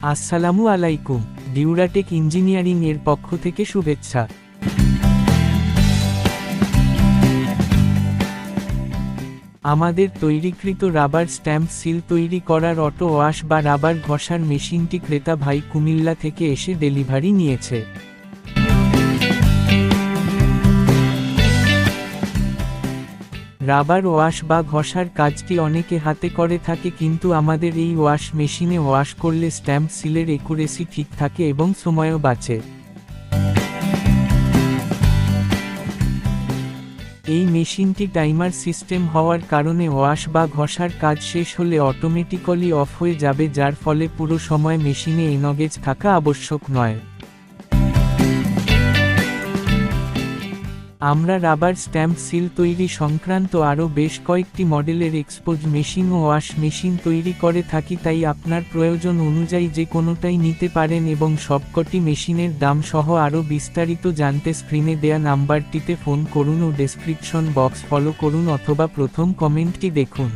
আসসালামু আলাইকুম। ডিউরাটেক ইঞ্জিনিয়ারিং এর পক্ষ থেকে শুভেচ্ছা। আমাদের তৈরিকৃত রাবার স্ট্যাম্প সিল তৈরি করার অটো ওয়াশ বা রাবার ঘষার মেশিনটি ক্রেতা ভাই কুমিল্লা থেকে এসে ডেলিভারি নিয়েছে। রাবার ওয়াশ বা ঘষার কাজটি অনেকে হাতে করে থাকে, কিন্তু আমাদের এই ওয়াশ মেশিনে ওয়াশ করলে স্ট্যাম্প সিলের একুরেসি ঠিক থাকে এবং সময়ও বাঁচে। এই মেশিনটি টাইমার সিস্টেম হওয়ার কারণে ওয়াশ বা ঘষার কাজ শেষ হলে অটোমেটিক্যালি অফ হয়ে যাবে, যার ফলে পুরো সময় মেশিনে এনগেজ থাকা আবশ্যক নয়। আমরা রাবার স্ট্যাম্প সিল তৈরি সংক্রান্ত আরও বেশ কয়েকটি মডেলের এক্সপোজ মেশিন ও ওয়াশ মেশিন তৈরি করে থাকি, তাই আপনার প্রয়োজন অনুযায়ী যে কোনোটাই নিতে পারেন এবং সবকটি মেশিনের দাম সহ আরও বিস্তারিত জানতে স্ক্রিনে দেয়া নাম্বারটিতে ফোন করুন ও ডেসক্রিপশন বক্স ফলো করুন অথবা প্রথম কমেন্টটি দেখুন।